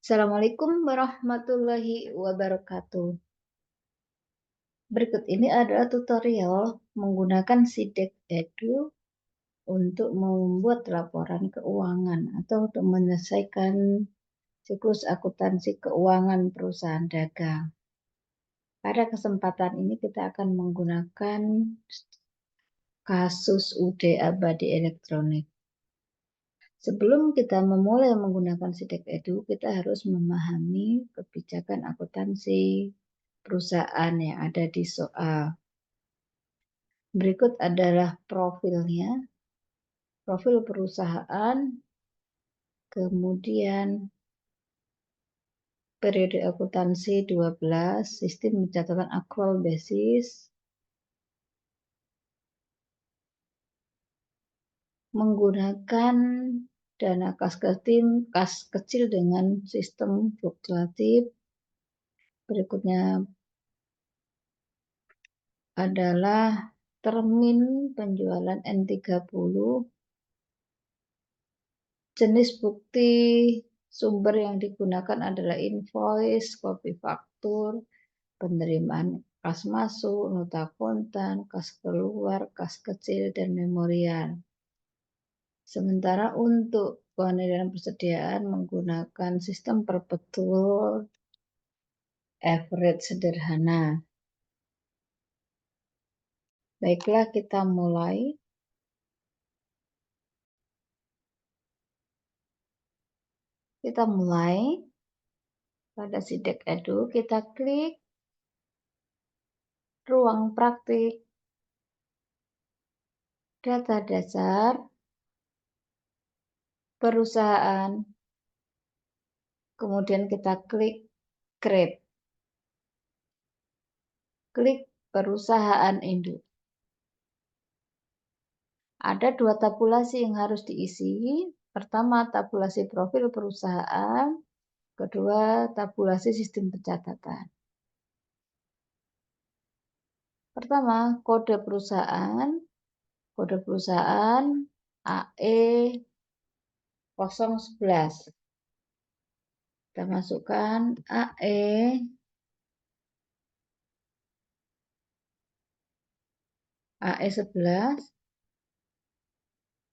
Assalamualaikum warahmatullahi wabarakatuh. Berikut ini adalah tutorial menggunakan Sidik Edu untuk membuat laporan keuangan atau untuk menyelesaikan siklus akuntansi keuangan perusahaan dagang. Pada kesempatan ini kita akan menggunakan kasus UD Abadi Elektronik. Sebelum kita memulai menggunakan Sidik Edu, kita harus memahami kebijakan akuntansi perusahaan yang ada di soal. Berikut adalah profilnya, profil perusahaan, kemudian periode akuntansi 12, sistem pencatatan akrual basis, menggunakan dana kas kecil dengan sistem fluktuatif. Berikutnya adalah termin penjualan N30, jenis bukti sumber yang digunakan adalah invoice, kopi faktur, penerimaan kas masuk, nota kontan, kas keluar, kas kecil, dan memorial. Sementara untuk penilaian persediaan menggunakan sistem perpetual average sederhana. Baiklah, kita mulai. Pada Sidik Edu, kita klik ruang praktik, data dasar, perusahaan, kemudian kita klik grade. Klik perusahaan induk. Ada dua tabulasi yang harus diisi. Pertama, tabulasi profil perusahaan. Kedua, tabulasi sistem pencatatan. Pertama, kode perusahaan. Kode perusahaan AE 011. Kita masukkan AE 11.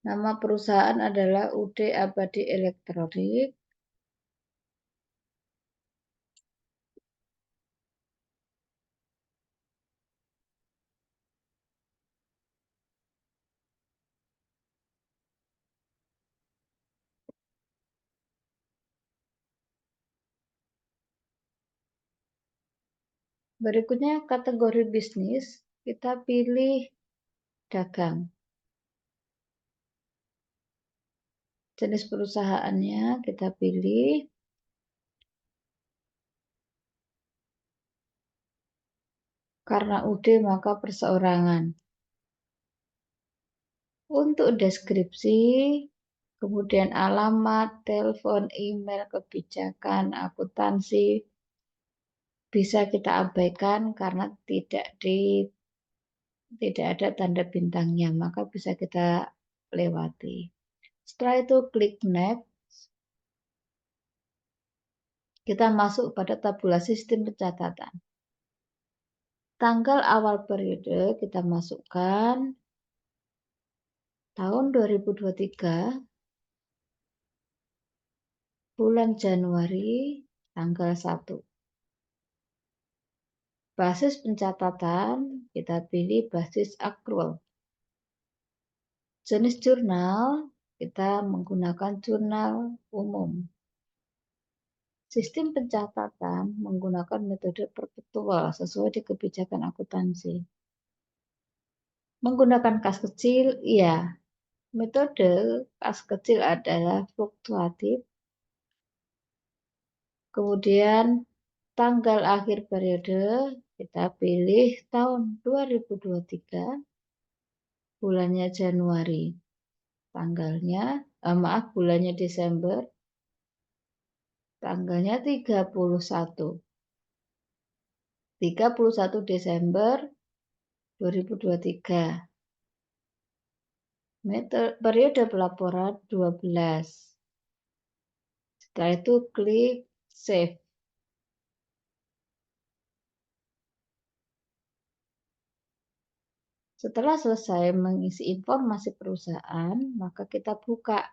Nama perusahaan adalah UD Abadi Elektronik. Berikutnya kategori bisnis, kita pilih dagang. Jenis perusahaannya kita pilih. Karena UD maka perseorangan. Untuk deskripsi, kemudian alamat, telepon, email, kebijakan, akuntansi, bisa kita abaikan karena tidak ada tanda bintangnya, maka bisa kita lewati. Setelah itu klik next. Kita masuk pada tabulasi sistem pencatatan. Tanggal awal periode kita masukkan tahun 2023, bulan Januari, tanggal 1. Basis pencatatan, kita pilih basis akrual. Jenis jurnal, kita menggunakan jurnal umum. Sistem pencatatan menggunakan metode perpetual sesuai di kebijakan akuntansi. Menggunakan kas kecil, iya. Metode kas kecil adalah fluktuatif. Kemudian tanggal akhir periode kita pilih tahun 2023, bulannya Januari. Bulannya Desember, tanggalnya 31 Desember 2023. Periode pelaporan 12. Setelah itu klik Save. Setelah selesai mengisi informasi perusahaan, maka kita buka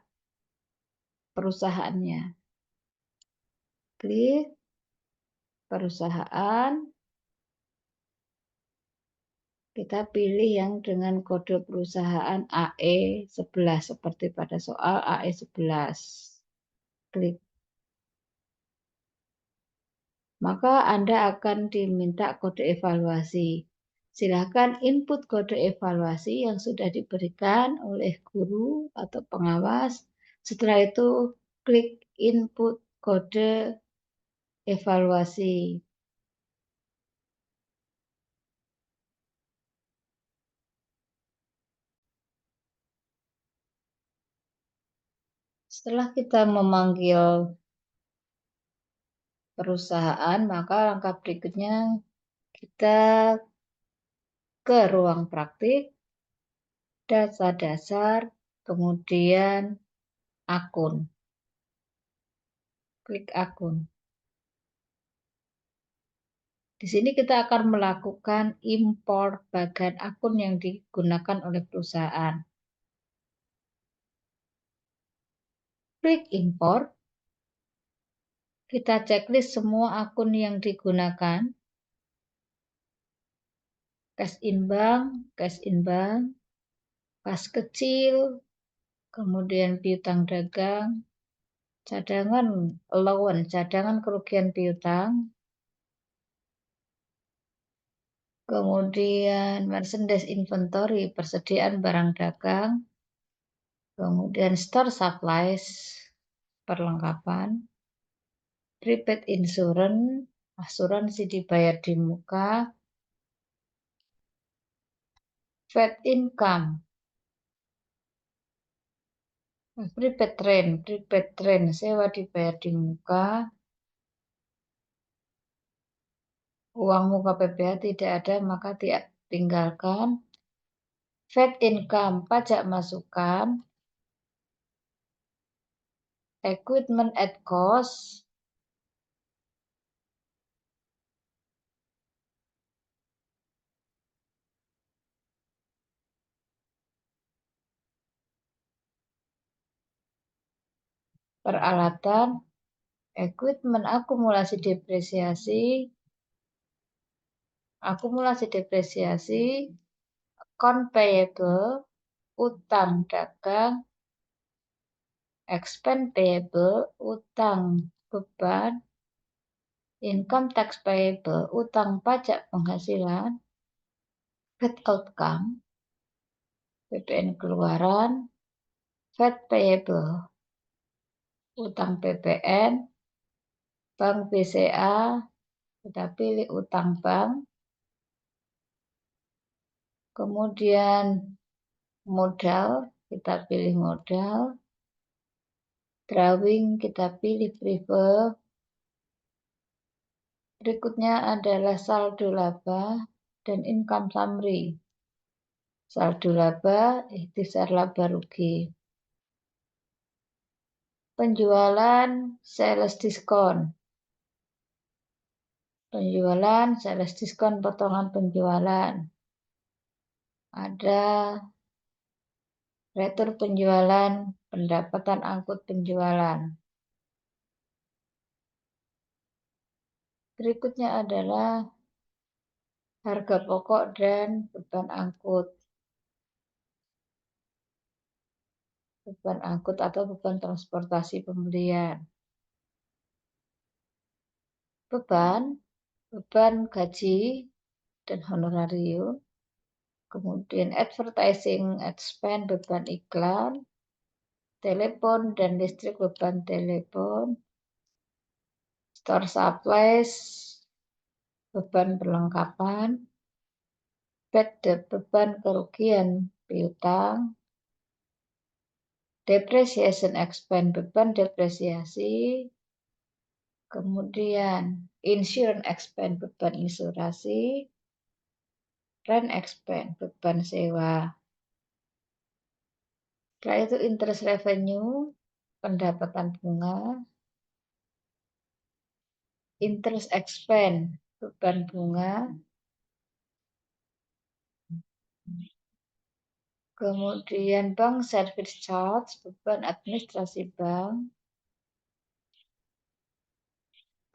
perusahaannya. Klik perusahaan. Kita pilih yang dengan kode perusahaan AE11 seperti pada soal AE11. Klik. Maka Anda akan diminta kode evaluasi. Silakan input kode evaluasi yang sudah diberikan oleh guru atau pengawas. Setelah itu klik input kode evaluasi. Setelah kita memanggil perusahaan, maka langkah berikutnya kita ke ruang praktik, data dasar, kemudian akun. Klik akun. Di sini kita akan melakukan import bagian akun yang digunakan oleh perusahaan. Klik import. Kita checklist semua akun yang digunakan. Cash in bank, kas kecil, kemudian piutang dagang, cadangan allowance, cadangan kerugian piutang, kemudian merchandise inventory, persediaan barang dagang, kemudian store supplies, perlengkapan, prepaid insurance, asuransi dibayar di muka, VAT income, prepaid train, sewa dibayar di muka, uang muka PPh tidak ada maka tinggalkan, VAT income, pajak masukan, equipment at cost, peralatan, equipment akumulasi depresiasi, account payable, utang dagang, expense payable, utang beban, income tax payable, utang pajak penghasilan, VAT outcome, PPN keluaran, VAT payable, utang PPN, bank BCA, kita pilih utang bank, kemudian modal, kita pilih modal, drawing, kita pilih prefer, berikutnya adalah saldo laba dan income summary. Saldo laba, ikhtisar laba rugi. Penjualan, sales diskon. Penjualan, sales diskon, potongan penjualan. Ada retur penjualan, pendapatan angkut penjualan. Berikutnya adalah harga pokok dan beban angkut. Beban angkut atau beban transportasi pembelian. Beban gaji dan honorarium. Kemudian advertising expense, beban iklan. Telepon dan listrik, beban telepon. Store supplies, beban perlengkapan. Beban kerugian piutang. Depreciation expense, beban depresiasi. Kemudian insurance expense, beban insurasi. Rent expense, beban sewa. Setelah itu interest revenue, pendapatan bunga. interest expense, beban bunga. Kemudian bank service charge, beban administrasi bank.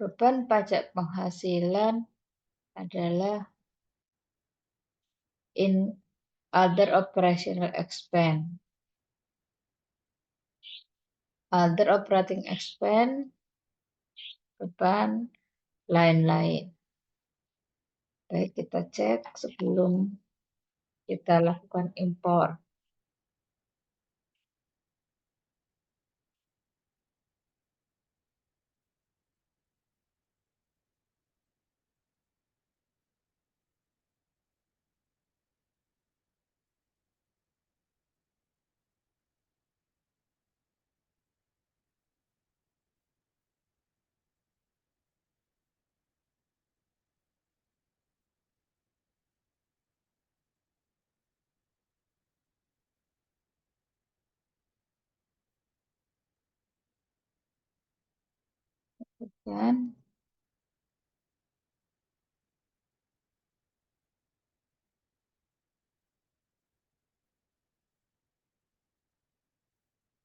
Beban pajak penghasilan adalah in other operational expense. Other operating expense, beban lain-lain. Baik, kita cek sebelum kita lakukan impor. Dan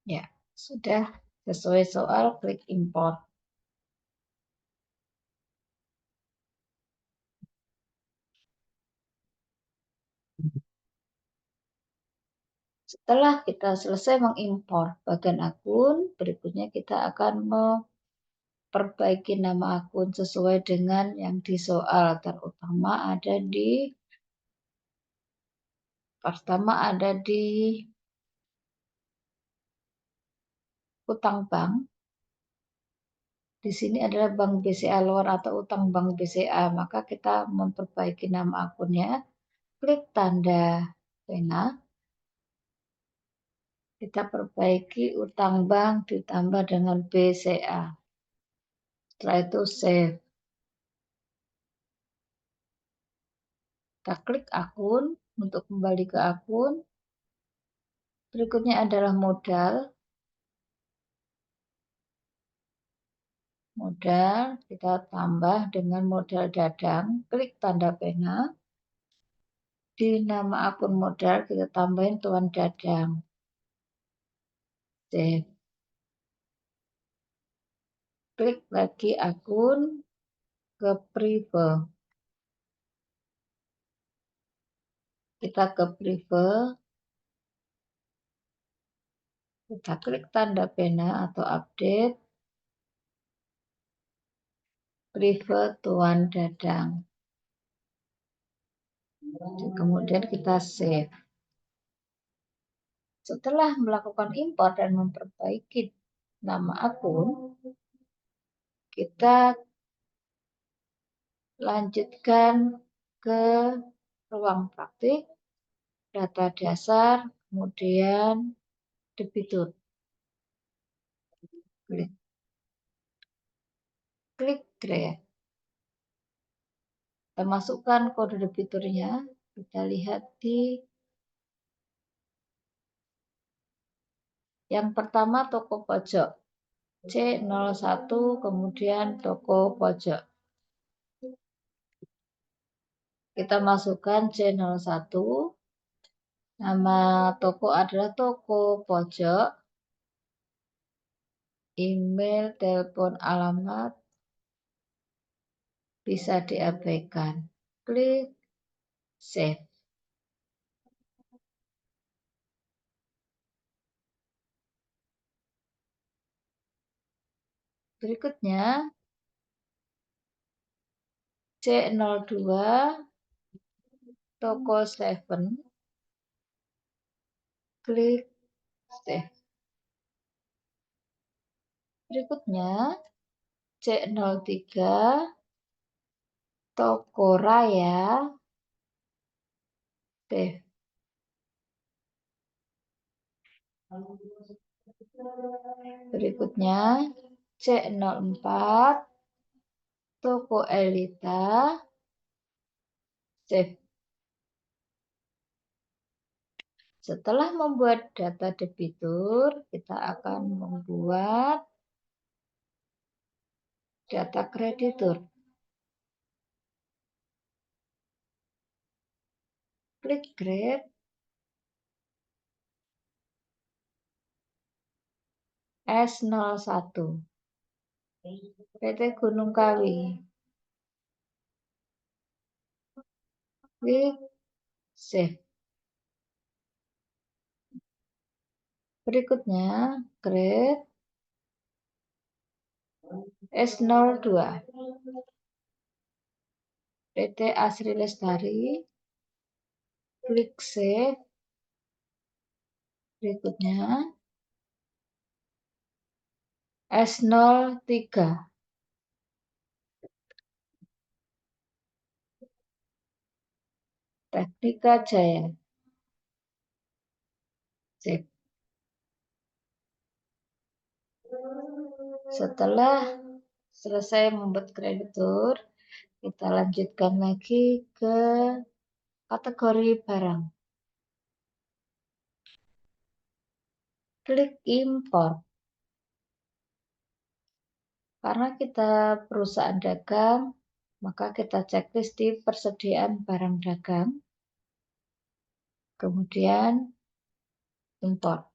ya, sudah sesuai soal, klik impor. Setelah kita selesai mengimpor bagian akun, berikutnya kita akan memperbaiki nama akun sesuai dengan yang di soal. Pertama ada di utang bank. Di sini adalah bank BCA luar atau utang bank BCA. Maka kita memperbaiki nama akunnya. Klik tanda pena. Kita perbaiki utang bank ditambah dengan BCA. Setelah itu save. Kita klik akun untuk kembali ke akun. Berikutnya adalah modal. Modal kita tambah dengan modal dadang. Klik tanda pena. Di nama akun modal kita tambahin tuan dadang. Save. Klik lagi akun ke prive. Kita ke prive. Kita klik tanda pena atau update. Prive tuan dadang. Kemudian kita save. Setelah melakukan impor dan memperbaiki nama akun, kita lanjutkan ke ruang praktik, data dasar, kemudian debitur. Klik create. Kita masukkan kode debiturnya. Kita lihat di yang pertama toko pojok. C01 kemudian toko pojok. Kita masukkan C01. Nama toko adalah toko pojok. Email, telepon, alamat bisa diabaikan. Klik save. Berikutnya C02 toko 7. Klik save. Berikutnya C03 toko raya. Save. Berikutnya C04 toko Elita. Save. Setelah membuat data debitur, kita akan membuat Data kreditur. Klik grade. S01. PT Gunung Kawi. Klik save. Berikutnya, grade S02. PT Asri Lestari. Klik save. Berikutnya, S03. Teknika Jaya. Save. Setelah selesai membuat kreditur, kita lanjutkan lagi ke kategori barang. Klik import. Karena kita perusahaan dagang, maka kita checklist di persediaan barang dagang, kemudian import.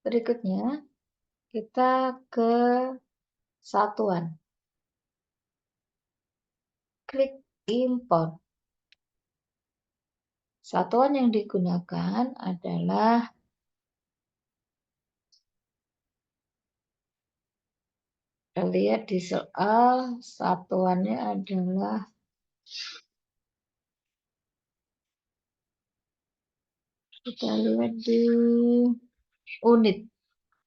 Berikutnya, kita ke satuan. Klik import. Satuan yang digunakan adalah kita lihat di soal, satuannya adalah kita lihat di unit.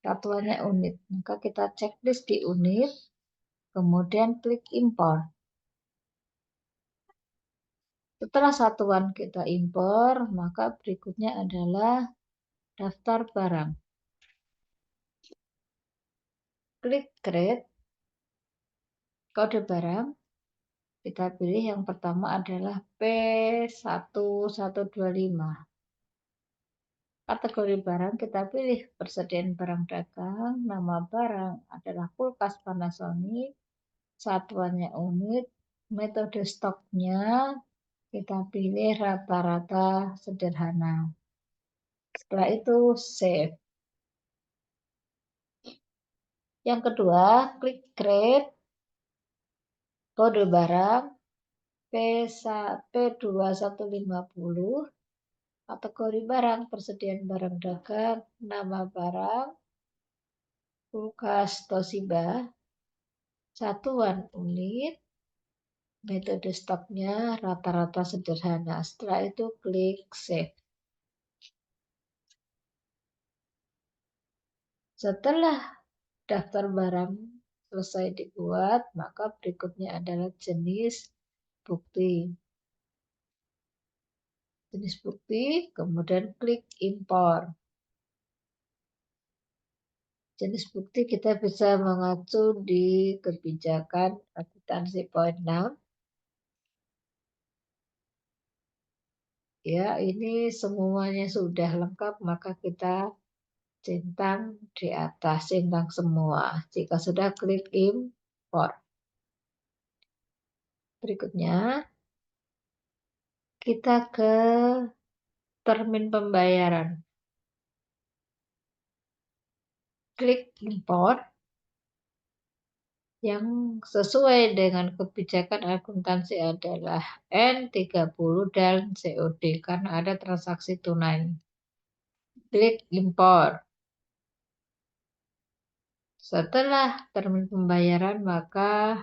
Satuannya unit. Maka kita checklist di unit, kemudian klik import. Setelah satuan kita impor, maka berikutnya adalah daftar barang. Klik create, kode barang. Kita pilih yang pertama adalah P1125. Kategori barang kita pilih persediaan barang dagang, nama barang adalah kulkas Panasonic, satuannya unit, metode stoknya kita pilih rata-rata sederhana. Setelah itu save. Yang kedua, klik create, kode barang P2150, kategori barang persediaan barang dagang, nama barang kulkas Toshiba, satuan unit, metode stoknya rata-rata sederhana. Setelah itu klik save. Setelah daftar barang selesai dibuat, maka berikutnya adalah jenis bukti. Jenis bukti, kemudian klik impor. Jenis bukti kita bisa mengacu di kebijakan akuntansi poin 6. Ya, ini semuanya sudah lengkap, maka kita centang di atas, centang semua. Jika sudah, klik import. Berikutnya, kita ke termin pembayaran. Klik import. Yang sesuai dengan kebijakan akuntansi adalah N30 dan COD karena ada transaksi tunai. Klik import. Setelah termin pembayaran maka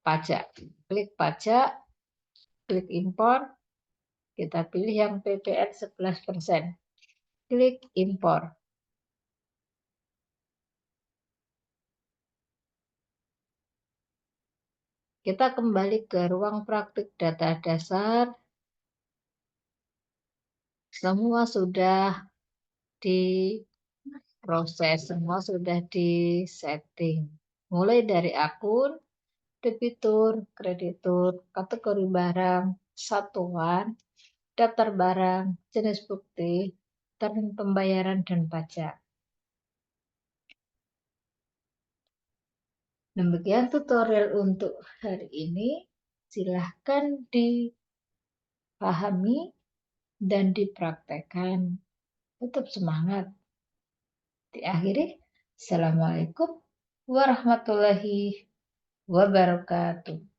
pajak. Klik pajak, klik import, kita pilih yang PPN 11%. Klik import. Kita kembali ke ruang praktik data dasar. Semua sudah diproses, semua sudah disetting. Mulai dari akun, debitur, kreditur, kategori barang, satuan, daftar barang, jenis bukti, dan pembayaran dan pajak. Demikian tutorial untuk hari ini. Silahkan dipahami dan dipraktekkan. Tetap semangat. Diakhiri, Assalamualaikum warahmatullahi wabarakatuh.